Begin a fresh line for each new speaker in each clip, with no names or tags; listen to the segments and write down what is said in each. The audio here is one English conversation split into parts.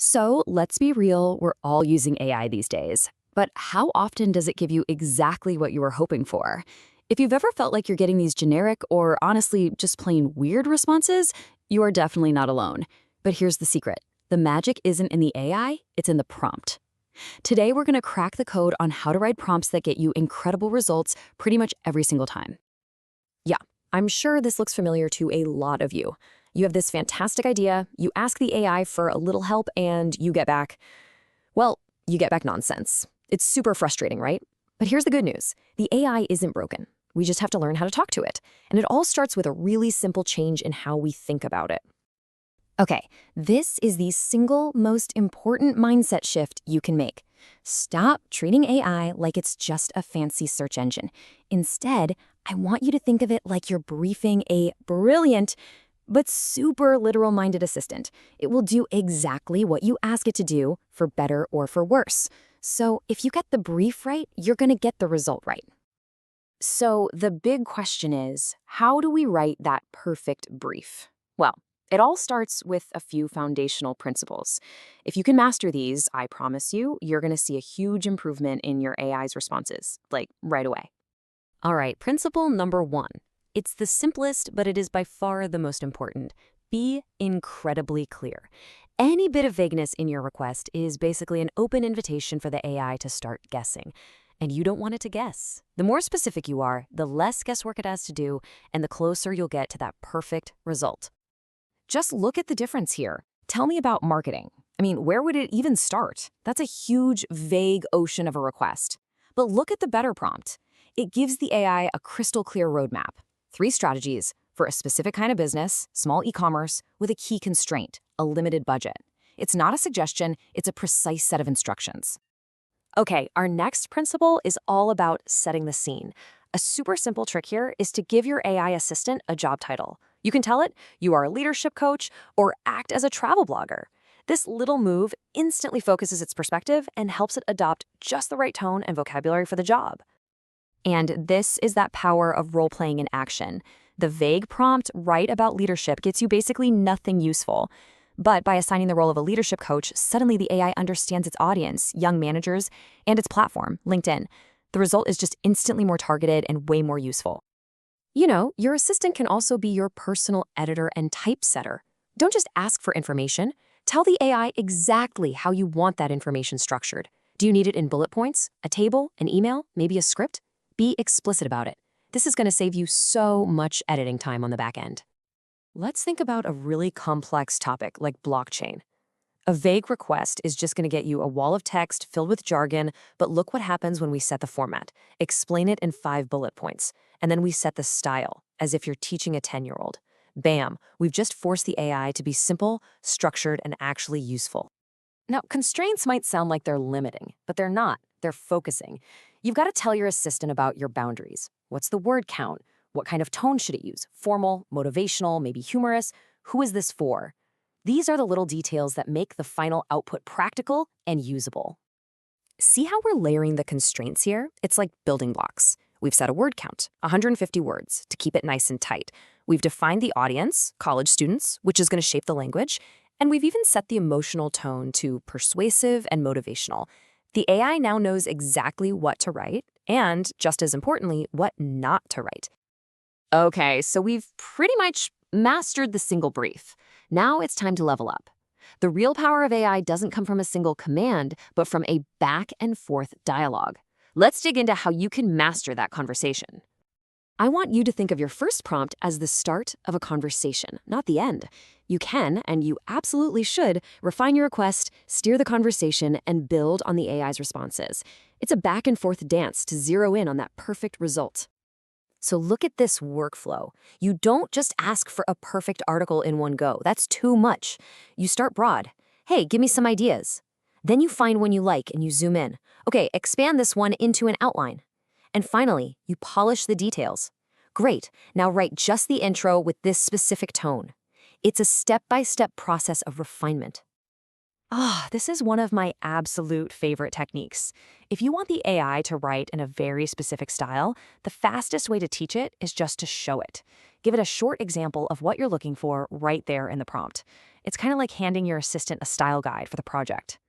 So let's be real, we're all using AI these days. But how often does it give you exactly what you were hoping for? If you've ever felt like you're getting these generic or honestly just plain weird responses, you are definitely not alone. But here's the secret. The magic isn't in the AI, it's in the prompt. Today, we're going to crack the code on how to write prompts that get you incredible results pretty much every single time. Yeah, I'm sure this looks familiar to a lot of you. You have this fantastic idea, you ask the AI for a little help, and well, you get back nonsense. It's super frustrating, right? But here's the good news. The AI isn't broken. We just have to learn how to talk to it. And it all starts with a really simple change in how we think about it. Okay, this is the single most important mindset shift you can make. Stop treating AI like it's just a fancy search engine. Instead, I want you to think of it like you're briefing a brilliant but super literal-minded assistant. It will do exactly what you ask it to do, for better or for worse. So if you get the brief right, you're going to get the result right. So the big question is, how do we write that perfect brief? Well, it all starts with a few foundational principles. If you can master these, I promise you, you're going to see a huge improvement in your AI's responses, like right away. All right, principle number 1. It's the simplest, but it is by far the most important. Be incredibly clear. Any bit of vagueness in your request is basically an open invitation for the AI to start guessing. And you don't want it to guess. The more specific you are, the less guesswork it has to do, and the closer you'll get to that perfect result. Just look at the difference here. Tell me about marketing. I mean, where would it even start? That's a huge, vague ocean of a request. But look at the better prompt. It gives the AI a crystal clear roadmap. 3 strategies for a specific kind of business, small e-commerce, with a key constraint, a limited budget. It's not a suggestion, it's a precise set of instructions. Okay, our next principle is all about setting the scene. A super simple trick here is to give your AI assistant a job title. You can tell it you are a leadership coach or act as a travel blogger. This little move instantly focuses its perspective and helps it adopt just the right tone and vocabulary for the job. And this is that power of role-playing in action. The vague prompt, write about leadership, gets you basically nothing useful. But by assigning the role of a leadership coach, suddenly the AI understands its audience, young managers, and its platform, LinkedIn. The result is just instantly more targeted and way more useful. You know, your assistant can also be your personal editor and typesetter. Don't just ask for information. Tell the AI exactly how you want that information structured. Do you need it in bullet points, a table, an email, maybe a script? Be explicit about it. This is going to save you so much editing time on the back end. Let's think about a really complex topic like blockchain. A vague request is just going to get you a wall of text filled with jargon, but look what happens when we set the format. Explain it in 5 bullet points, and then we set the style, as if you're teaching a 10-year-old. Bam, we've just forced the AI to be simple, structured, and actually useful. Now, constraints might sound like they're limiting, but they're not. They're focusing. You've got to tell your assistant about your boundaries. What's the word count? What kind of tone should it use? Formal, motivational, maybe humorous? Who is this for? These are the little details that make the final output practical and usable. See how we're layering the constraints here? It's like building blocks. We've set a word count, 150 words, to keep it nice and tight. We've defined the audience, college students, which is going to shape the language, and we've even set the emotional tone to persuasive and motivational. The AI now knows exactly what to write and, just as importantly, what not to write. Okay, so we've pretty much mastered the single brief. Now it's time to level up. The real power of AI doesn't come from a single command, but from a back and forth dialogue. Let's dig into how you can master that conversation. I want you to think of your first prompt as the start of a conversation, not the end. You can, and you absolutely should, refine your request, steer the conversation, and build on the AI's responses. It's a back and forth dance to zero in on that perfect result. So look at this workflow. You don't just ask for a perfect article in one go. That's too much. You start broad. Hey, give me some ideas. Then you find one you like and you zoom in. Okay, expand this one into an outline. And finally, you polish the details. Great, now write just the intro with this specific tone. It's a step-by-step process of refinement. This is one of my absolute favorite techniques. If you want the AI to write in a very specific style, the fastest way to teach it is just to show it. Give it a short example of what you're looking for right there in the prompt.
It's kind of like handing your assistant a style guide for the project.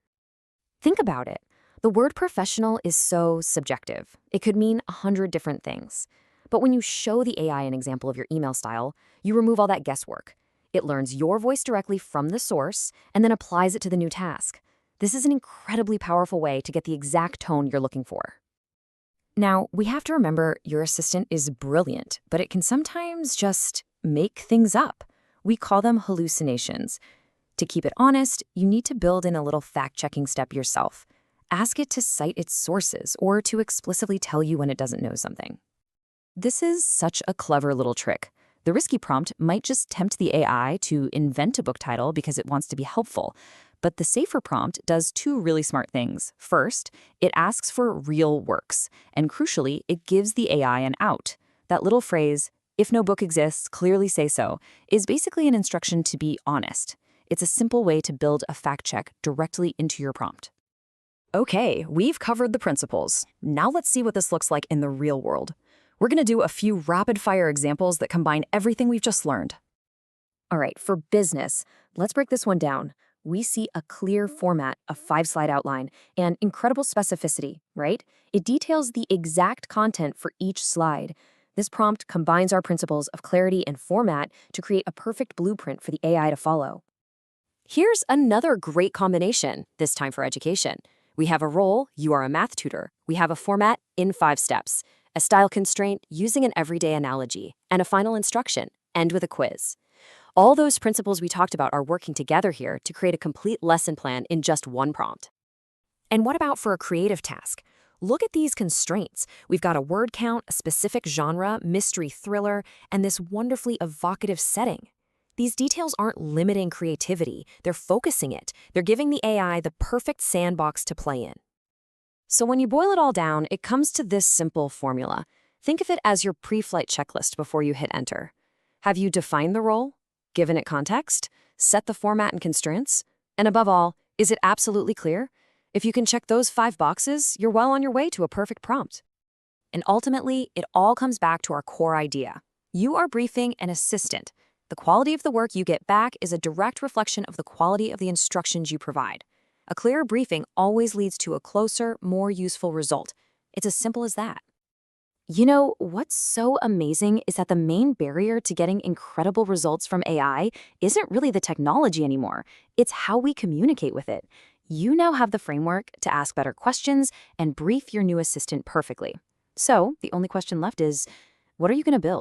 Think about it. The word professional is so subjective. It could mean 100 different things. But when you show the AI an example of your email style, you remove all that guesswork. It learns your voice directly from the source and then applies it to the new task. This is an incredibly powerful way to get the exact tone you're looking for. Now, we have to remember your assistant is brilliant, but it can sometimes just make things up. We call them hallucinations. To keep it honest, you need to build in a little fact-checking step yourself. Ask it to cite its sources or to explicitly tell you when it doesn't know something. This is such a clever little trick. The risky prompt might just tempt the AI to invent a book title because it wants to be helpful. But the safer prompt does two really smart things. First, it asks for real works. And crucially, it gives the AI an out. That little phrase, "If no book exists, clearly say so," is basically an instruction to be honest. It's a simple way to build a fact check directly into your prompt. Okay, we've covered the principles. Now let's see what this looks like in the real world. We're going to do a few rapid-fire examples that combine everything we've just learned. All right, for business, let's break this one down. We see a clear format, a 5-slide outline, and incredible specificity, right? It details the exact content for each slide. This prompt combines our principles of clarity and format to create a perfect blueprint for the AI to follow. Here's another great combination, this time for education. We have a role, you are a math tutor. We have a format, in 5 steps, a style constraint, using an everyday analogy, and a final instruction, end with a quiz. All those principles we talked about are working together here to create a complete lesson plan in just one prompt. And what about for a creative task? Look at these constraints. We've got a word count, a specific genre, mystery thriller, and this wonderfully evocative setting. These details aren't limiting creativity, they're focusing it. They're giving the AI the perfect sandbox to play in. So when you boil it all down, it comes to this simple formula. Think of it as your pre-flight checklist before you hit enter. Have you defined the role? Given it context? Set the format and constraints? And above all, is it absolutely clear? If you can check those 5 boxes, you're well on your way to a perfect prompt. And ultimately, it all comes back to our core idea. You are briefing an assistant. The quality of the work you get back is a direct reflection of the quality of the instructions you provide. A clearer briefing always leads to a closer, more useful result. It's as simple as that. You know, what's so amazing is that the main barrier to getting incredible results from AI isn't really the technology anymore. It's how we communicate with it. You now have the framework to ask better questions and brief your new assistant perfectly. So, the only question left is, what are you going to build?